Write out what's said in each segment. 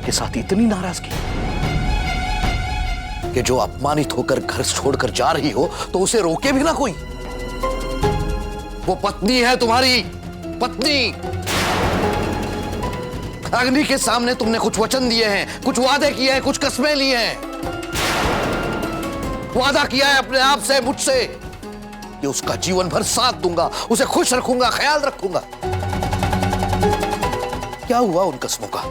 के साथ इतनी नाराजगी कि जो अपमानित होकर घर छोड़कर जा रही हो तो उसे रोके भी ना कोई। वो पत्नी है तुम्हारी, पत्नी। अग्नि के सामने तुमने कुछ वचन दिए हैं, कुछ वादे किए हैं, कुछ कस्में लिए हैं। वादा किया है अपने आप से, मुझसे, कि उसका जीवन भर साथ दूंगा, उसे खुश रखूंगा, ख्याल रखूंगा। क्या हुआ उन कस्मों का?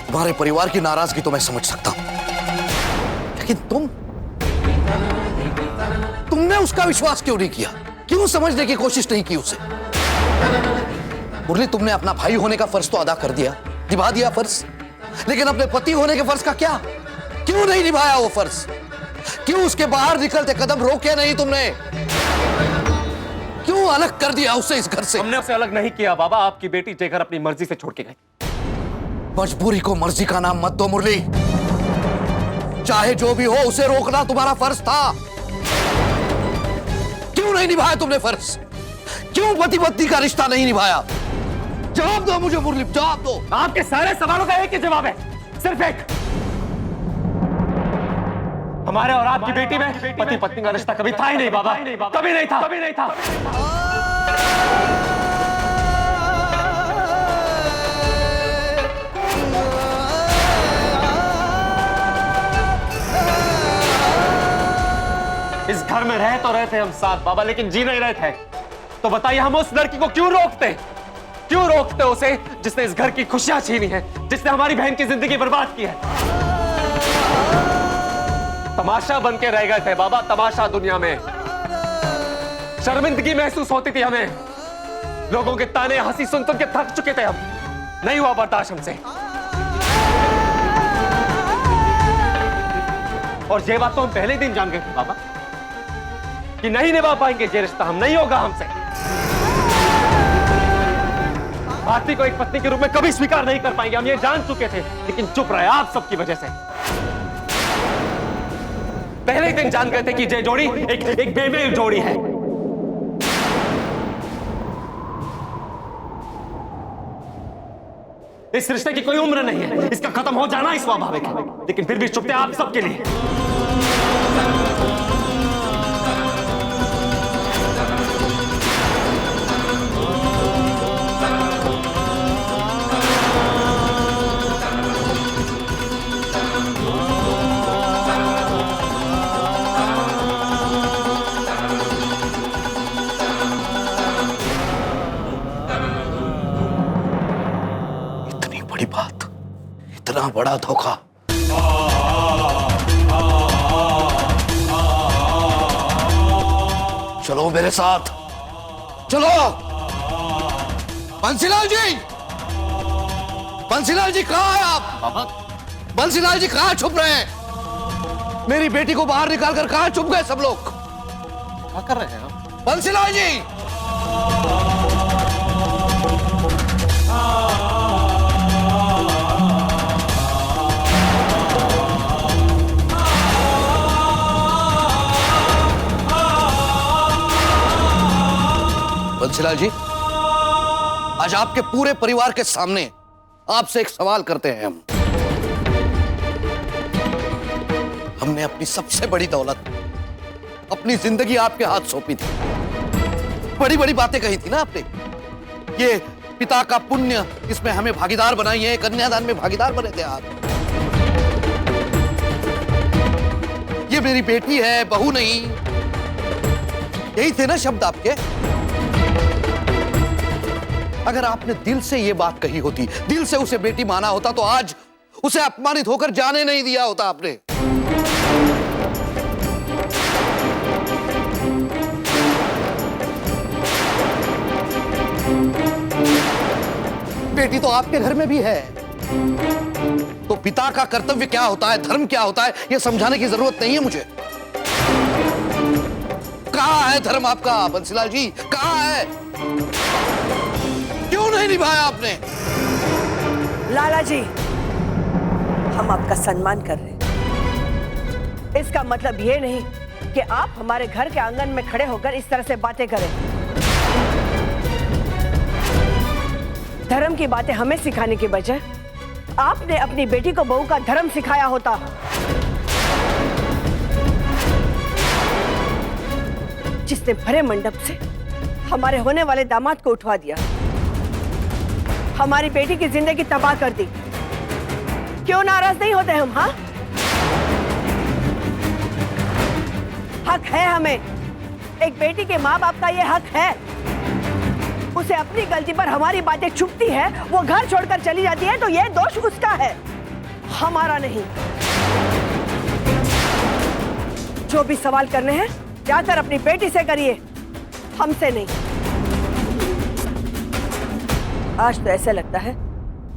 तुम्हारे परिवार की नाराजगी तो मैं समझ सकता हूं, लेकिन तुमने उसका विश्वास क्यों नहीं किया? क्यों समझने की कोशिश नहीं की उसे? मुरली, तुमने अपना भाई होने का फर्ज तो अदा कर दिया, निभा दिया फर्ज, लेकिन अपने पति होने के फर्ज का क्या? क्यों नहीं निभाया वो फर्ज? क्यों उसके बाहर निकलते कदम रोके नहीं तुमने? क्यों अलग कर दिया उसे इस घर से? हमने उसे अलग नहीं किया बाबा, आपकी बेटी जेकर अपनी मर्जी से छोड़ के गई। मजबूरी को मर्जी का नाम मत दो मुरली। चाहे जो भी हो, उसे रोकना तुम्हारा फर्ज था। क्यों नहीं निभाया तुमने फर्ज? क्यों पति पत्नी का रिश्ता नहीं निभाया? जवाब दो मुझे मुरली, जवाब दो। आपके सारे सवालों का एक ही जवाब है, सिर्फ एक। हमारे और आपकी बेटी में पति पत्नी का रिश्ता कभी था ही नहीं बाबा, कभी नहीं था, कभी नहीं था। इस घर में रह तो रहे थे हम साथ बाबा, लेकिन जी नहीं रहे थे। तो बताइए हम उस लड़की को क्यों रोकते? क्यों रोकते उसे जिसने इस घर की खुशियां छीनी है, जिसने हमारी बहन की जिंदगी बर्बाद की है? तमाशा बन के रह गए थे बाबा, तमाशा। दुनिया में शर्मिंदगी महसूस होती थी हमें। लोगों के ताने हंसी सुन सुन के थक चुके थे हम। नहीं हुआ बर्दाश्त हमसे। और ये बात तो हम पहले दिन जान गए थे बाबा कि नहीं निभा पाएंगे ये रिश्ता, हम नहीं होगा हमसे। भारती को एक पत्नी के रूप में कभी स्वीकार नहीं कर पाएंगे, हम ये जान चुके थे, लेकिन चुप रहे आप सबकी वजह से। पहले ही दिन जान गए थे कि ये जोड़ी एक बेमेल जोड़ी है। इस रिश्ते की कोई उम्र नहीं है, इसका खत्म हो जाना ही स्वाभाविक है, लेकिन फिर भी चुपते आप सबके लिए। बड़ी बात, इतना बड़ा धोखा। चलो मेरे साथ, चलो। बंसीलाल जी, बंसीलाल जी कहाँ हैं आप? बंसीलाल जी कहाँ छुप रहे हैं? मेरी बेटी को बाहर निकालकर कहाँ छुप गए सब लोग? क्या कर रहे हैं आप? बंसीलाल जी! बंसीलाल जी, आज आपके पूरे परिवार के सामने आपसे एक सवाल करते हैं हम। हमने अपनी सबसे बड़ी दौलत, अपनी जिंदगी आपके हाथ सौंपी थी। बड़ी बड़ी बातें कही थी ना आपने। ये पिता का पुण्य, इसमें हमें भागीदार बनाई है, कन्यादान में भागीदार बने थे आप। ये मेरी बेटी है, बहू नहीं, यही थे ना शब्द आपके। अगर आपने दिल से ये बात कही होती, दिल से उसे बेटी माना होता, तो आज उसे अपमानित होकर जाने नहीं दिया होता आपने। बेटी तो आपके घर में भी है, तो पिता का कर्तव्य क्या होता है, धर्म क्या होता है, यह समझाने की जरूरत नहीं है मुझे। कहां है धर्म आपका बंसीलाल जी, कहां है? क्यों नहीं निभाया आपने? लाला जी, हम आपका सम्मान कर रहे हैं। इसका मतलब ये नहीं कि आप हमारे घर के आंगन में खड़े होकर इस तरह से बातें करें। धर्म की बातें हमें सिखाने के बजाय आपने अपनी बेटी को बहू का धर्म सिखाया होता। जिसने भरे मंडप से हमारे होने वाले दामाद को उठवा दिया, हमारी बेटी की जिंदगी तबाह कर दी। क्यों नाराज नहीं होते हम? हाँ, हक है हमें, एक बेटी के माँ बाप का ये हक है। उसे अपनी गलती पर हमारी बातें चुभती है, वो घर छोड़कर चली जाती है, तो ये दोष उसका है, हमारा नहीं। जो भी सवाल करने हैं जाकर अपनी बेटी से करिए, हमसे नहीं। आज तो ऐसे लगता है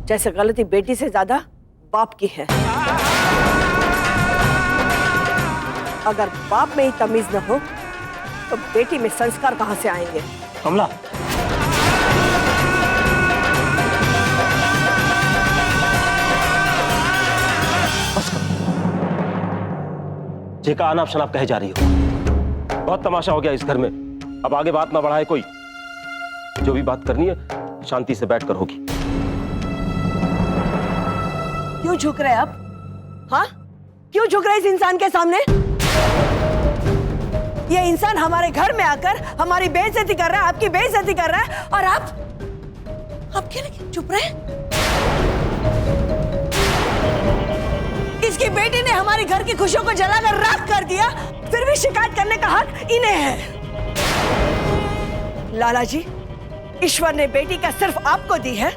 जैसे गलती बेटी से ज्यादा बाप की है। अगर बाप में ही तमीज न हो तो बेटी में संस्कार कहां से आएंगे? कमला, बस करो। जे का अनाप शनाप कहे जा रही हो। बहुत तमाशा हो गया इस घर में, अब आगे बात ना बढ़ाए कोई। जो भी बात करनी है शांति से बैठकर होगी। क्यों झुक रहे आप? हाँ, क्यों झुक रहे इस इंसान के सामने? ये इंसान हमारे घर में आकर हमारी बेइज्जती कर रहा है, आपकी बेइज्जती कर रहा है, और आप क्यों नहीं चुप रहे? इसकी बेटी ने हमारे घर की खुशियों को जलाकर राख कर दिया, फिर भी शिकायत करने का हक इन्हें है। लाला जी, ईश्वर ने बेटी का सिर्फ आपको दी है।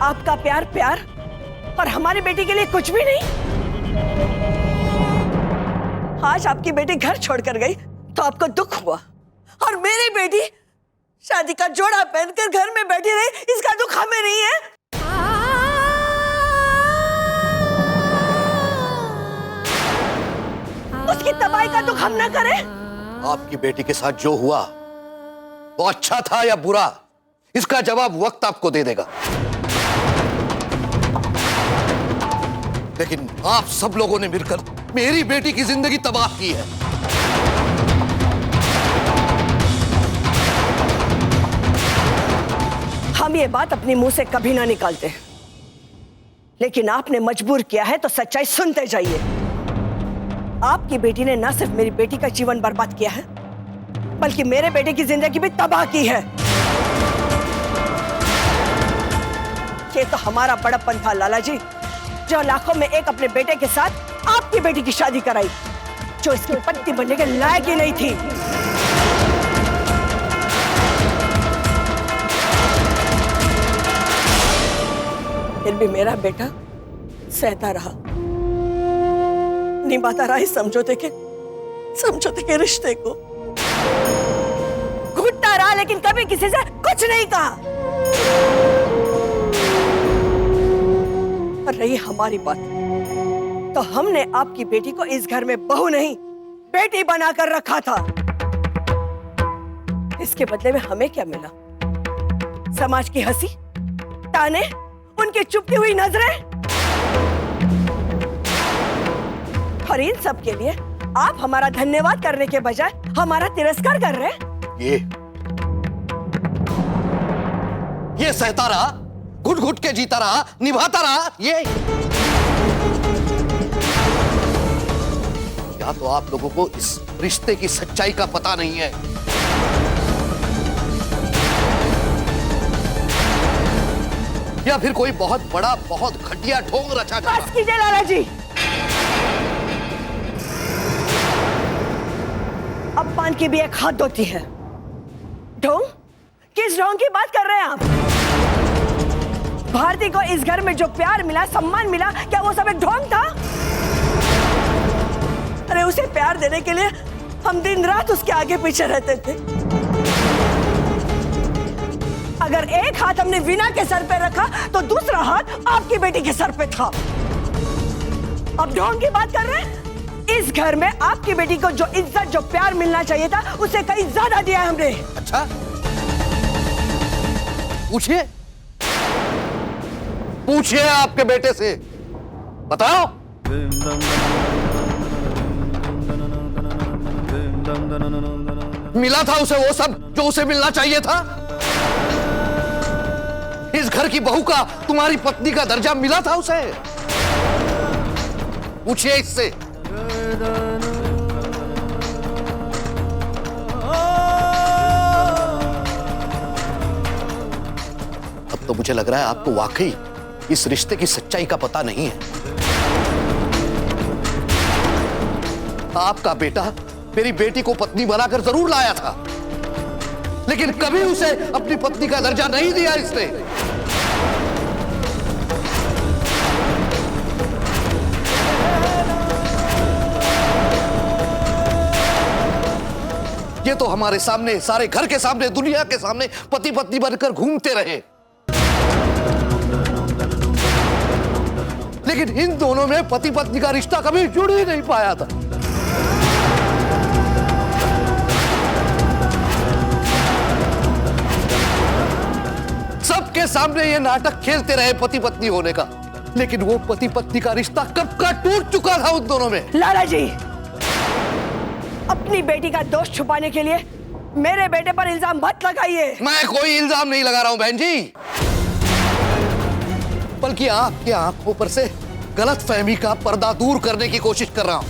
आपका प्यार प्यार और हमारी बेटी के लिए कुछ भी नहीं। आज आपकी बेटी घर छोड़कर गई तो आपको दुख हुआ, और मेरी बेटी शादी का जोड़ा पहनकर घर में बैठी रही, इसका दुख हमें नहीं है। उसकी तबाही का दुख हम ना करें। आपकी बेटी के साथ जो हुआ वो अच्छा था या बुरा, इसका जवाब वक्त आपको दे देगा। लेकिन आप सब लोगों ने मिलकर मेरी बेटी की जिंदगी तबाह की है। हम ये बात अपने मुंह से कभी ना निकालते, लेकिन आपने मजबूर किया है तो सच्चाई सुनते जाइए। आपकी बेटी ने न सिर्फ मेरी बेटी का जीवन बर्बाद किया है, बल्कि मेरे बेटे की जिंदगी भी तबाह की है। ये तो हमारा बड़प्पन था लाला जी, जो लाखों में एक अपने बेटे के साथ आपकी बेटी की शादी कराई, जो इसकी पत्नी बनने के लायक ही नहीं थी। फिर भी मेरा बेटा सहता रहा, निभाता रहा इस समझौते के रिश्ते को, घुटता रहा, लेकिन कभी किसी से कुछ नहीं कहा। और रही हमारी बात, तो हमने आपकी बेटी को इस घर में बहू नहीं बेटी बनाकर रखा था। इसके बदले में हमें क्या मिला? समाज की हंसी, ताने, उनकी चुपती हुई नजरें। और इन सब के लिए आप हमारा धन्यवाद करने के बजाय हमारा तिरस्कार कर रहे हैं। ये सहता रहा, घुट घुट के जीता रहा, निभाता रहा। ये या तो आप लोगों को इस रिश्ते की सच्चाई का पता नहीं है, या फिर कोई बहुत बड़ा, बहुत घटिया ढोंग रचा जा रहा है। बस कीजिए लाला जी, अपमान की भी एक हद होती है। ढोंग? किस ढोंग की बात कर रहे हैं आप? भारती को इस घर में जो प्यार मिला, सम्मान मिला, क्या वो सब एक ढोंग था? अरे उसे प्यार देने के लिए हम दिन रात उसके आगे पीछे रहते थे। अगर एक हाथ हमने वीणा के सर पे रखा तो दूसरा हाथ आपकी बेटी के सर पे था। अब ढोंग की बात कर रहे हैं? इस घर में आपकी बेटी को जो इज्जत, जो प्यार मिलना चाहिए था, उसे कहीं ज्यादा दिया हमने। अच्छा, पूछिए पूछिए आपके बेटे से, बताओ। मिला था उसे वो सब जो उसे मिलना चाहिए था? इस घर की बहू का तुम्हारी पत्नी का दर्जा मिला था उसे? पूछिए इससे। अब तो मुझे लग रहा है आपको वाकई इस रिश्ते की सच्चाई का पता नहीं है। आपका बेटा मेरी बेटी को पत्नी बनाकर जरूर लाया था, लेकिन कभी उसे अपनी पत्नी का दर्जा नहीं दिया इसने। ये तो हमारे सामने, सारे घर के सामने, दुनिया के सामने पति पत्नी बनकर घूमते रहे, लेकिन इन दोनों में पति पत्नी का रिश्ता कभी जुड़ ही नहीं पाया था। सबके सामने ये नाटक खेलते रहे पति पत्नी होने का, लेकिन वो पति पत्नी का रिश्ता कब का टूट चुका था उन दोनों में। लाला जी, अपनी बेटी का दोष छुपाने के लिए मेरे बेटे पर इल्जाम मत लगाइए। मैं कोई इल्जाम नहीं लगा रहा हूं बहन जी, बल्कि आपकी आंखों पर से गलतफहमी का पर्दा दूर करने की कोशिश कर रहा हूं।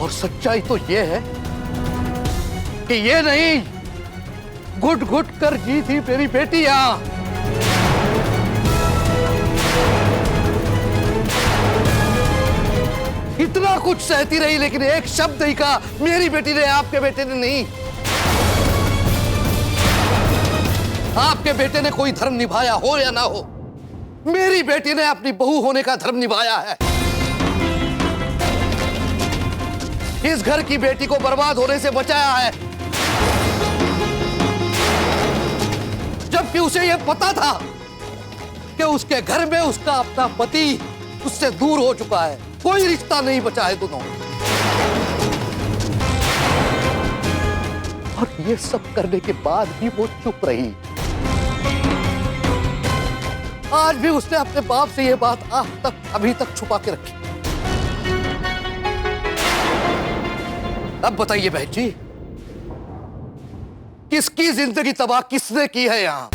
और सच्चाई तो यह है कि ये नहीं, घुट घुट कर जी थी मेरी बेटी यहां। इतना कुछ सहती रही, लेकिन एक शब्द नहीं कहा मेरी बेटी ने, आपके बेटे ने नहीं। आपके बेटे ने कोई धर्म निभाया हो या ना हो, मेरी बेटी ने अपनी बहू होने का धर्म निभाया है। इस घर की बेटी को बर्बाद होने से बचाया है, जबकि उसे यह पता था कि उसके घर में उसका अपना पति उससे दूर हो चुका है, कोई रिश्ता नहीं बचा है दोनों। और ये सब करने के बाद भी वो चुप रही। आज भी उसने अपने बाप से ये बात अभी तक छुपा के रखी। अब बताइए बहन जी, किसकी जिंदगी तबाह किसने की है यहां?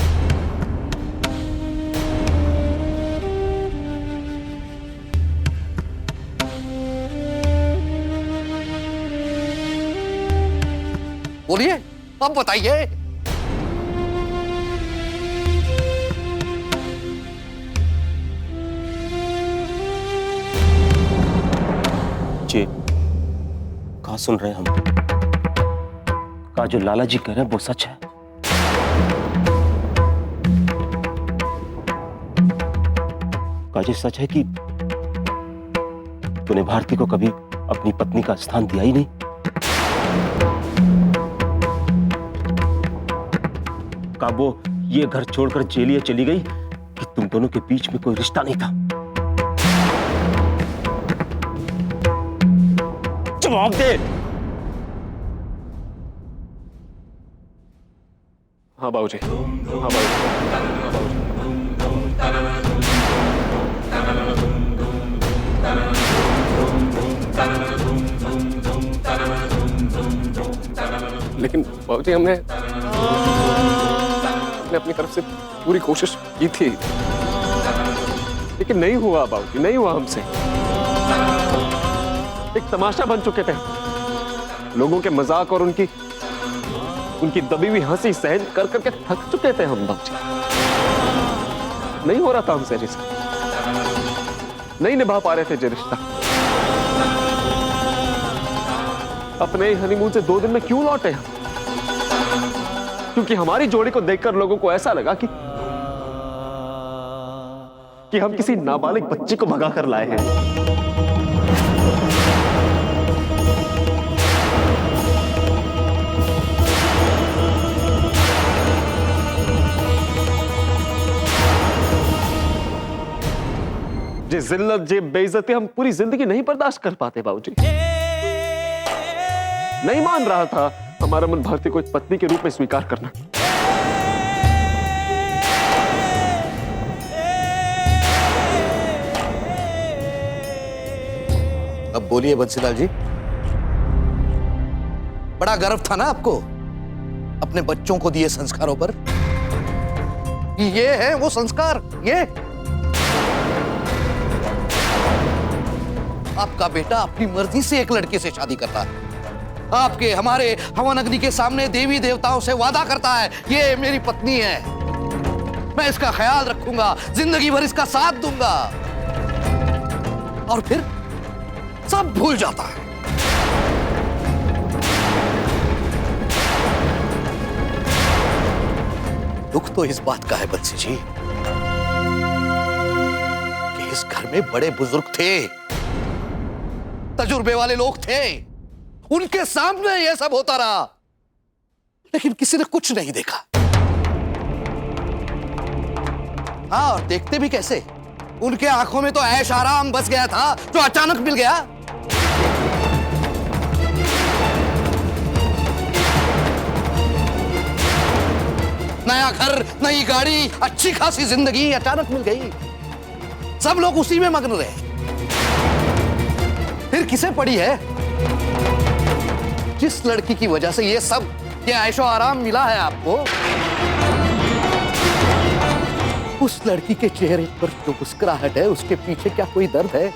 बोलिए, अब बताइए। जी, कहा सुन रहे हैं हम? कहा जो लाला जी कह रहे हैं वो सच है? कहा जी सच है कि तूने भारती को कभी अपनी पत्नी का स्थान दिया ही नहीं? कहा वो ये घर छोड़कर जेलिया चली गई कि तुम दोनों के बीच में कोई रिश्ता नहीं था? जवाब दे। हाँ बाबूजी, हाँ बाबूजी। लेकिन बाबूजी हमने अपनी तरफ से पूरी कोशिश की थी, लेकिन नहीं हुआ बाबूजी, नहीं हुआ हमसे। एक तमाशा बन चुके थे, लोगों के मजाक और उनकी दबी हुई हंसी सहन कर करके थक चुके थे हम बाबूजी। नहीं हो रहा था हमसे रिश्ता, नहीं निभा पा रहे थे जो रिश्ता। अपने हनीमून से 2 दिन में क्यों लौटे हम? क्योंकि हमारी जोड़ी को देखकर लोगों को ऐसा लगा कि हम किसी नाबालिग बच्ची को भगा कर लाए हैं। ये जिल्लत, ये बेइज्जती हम पूरी जिंदगी नहीं बर्दाश्त कर पाते बाबूजी। नहीं मान रहा था हमारा मन भारती को एक पत्नी के रूप में स्वीकार करना। अब बोलिए बंसीलाल जी, बड़ा गर्व था ना आपको अपने बच्चों को दिए संस्कारों पर? ये है वो संस्कार? ये आपका बेटा अपनी मर्जी से एक लड़के से शादी करता है, आपके हमारे हवन अग्नि के सामने देवी देवताओं से वादा करता है, ये मेरी पत्नी है, मैं इसका ख्याल रखूंगा, जिंदगी भर इसका साथ दूंगा, और फिर सब भूल जाता है। दुख तो इस बात का है बंसी जी कि इस घर में बड़े बुजुर्ग थे, तजुर्बे वाले लोग थे, उनके सामने यह सब होता रहा, लेकिन किसी ने कुछ नहीं देखा। हाँ, और देखते भी कैसे? उनके आंखों में तो ऐश आराम बस गया था जो अचानक मिल गया। नया घर, नई गाड़ी, अच्छी खासी जिंदगी अचानक मिल गई, सब लोग उसी में मग्न रहे। फिर किसे पड़ी है? जिस लड़की की वजह से ये सब, ये ऐशो आराम मिला है आपको, उस लड़की के चेहरे पर जो मुस्कुराहट है, उसके पीछे क्या कोई दर्द है?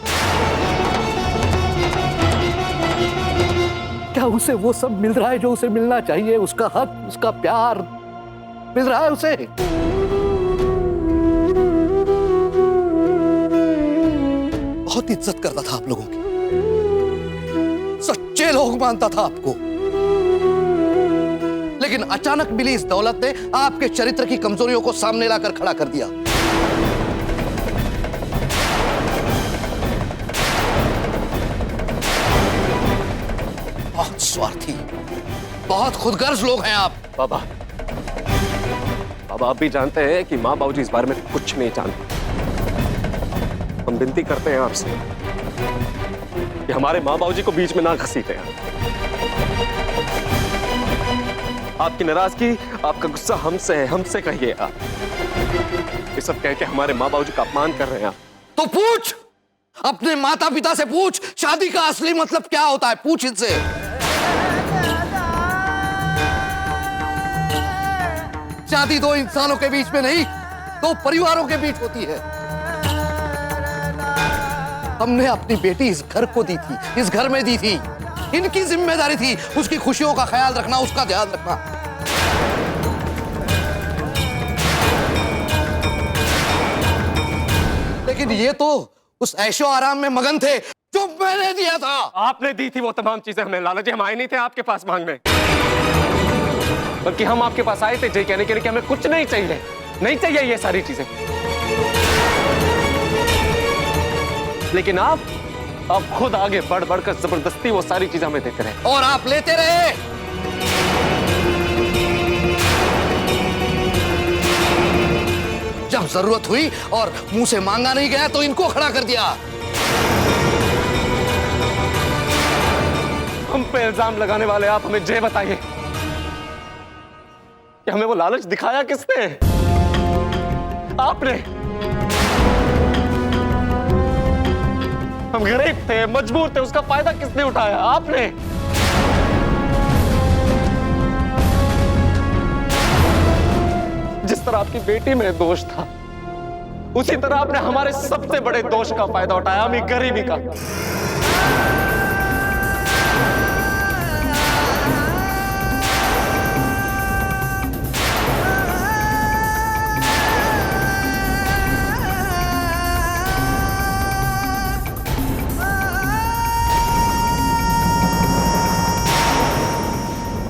क्या उसे वो सब मिल रहा है जो उसे मिलना चाहिए? उसका हक, उसका प्यार मिल रहा है उसे? बहुत इज्जत करता था आप लोगों की, सच्चे लोग मानता था आपको, लेकिन अचानक मिली इस दौलत ने आपके चरित्र की कमजोरियों को सामने लाकर खड़ा कर दिया। बहुत स्वार्थी, बहुत खुदगर्ज लोग हैं आप। बाबा, बाबा आप भी जानते हैं कि माँ बाबूजी इस बारे में कुछ नहीं जानते। हम विनती करते हैं आपसे कि हमारे माँ बाबूजी को बीच में ना घसीटे। आपकी नाराजगी, आपका गुस्सा हमसे है, हमसे कहिए आप। ये सब कह के हमारे माँ बाबूजी का अपमान कर रहे हैं आप। तो पूछ, अपने माता पिता से पूछ, शादी का असली मतलब क्या होता है, पूछ इनसे। शादी दो इंसानों के बीच में नहीं, दो परिवारों के बीच होती है। हमने अपनी बेटी इस घर को दी थी, इस घर में दी थी, इनकी जिम्मेदारी थी उसकी खुशियों का ख्याल रखना, उसका ध्यान रखना। लेकिन ये तो उस ऐशो आराम में मगन थे जो मैंने दिया था। आपने दी थी वो तमाम चीजें हमें लाला जी, हम आए नहीं थे आपके पास मांगने, बल्कि हम आपके पास आए थे ये कहने के लिए कि हमें कुछ नहीं चाहिए, नहीं चाहिए ये सारी चीजें। लेकिन आप खुद आगे बढ़ बढ़कर जबरदस्ती वो सारी चीजें हमें देते रहे, और आप लेते रहे। जब जरूरत हुई और मुंह से मांगा नहीं गया तो इनको खड़ा कर दिया। हम पे इल्जाम लगाने वाले आप हमें ये बताइए कि हमें वो लालच दिखाया किसने? आपने। हम गरीब थे, मजबूर थे, उसका फायदा किसने उठाया? आपने। जिस तरह आपकी बेटी में दोष था, उसी तरह आपने हमारे सबसे बड़े दोष का फायदा उठाया, हमें गरीबी का।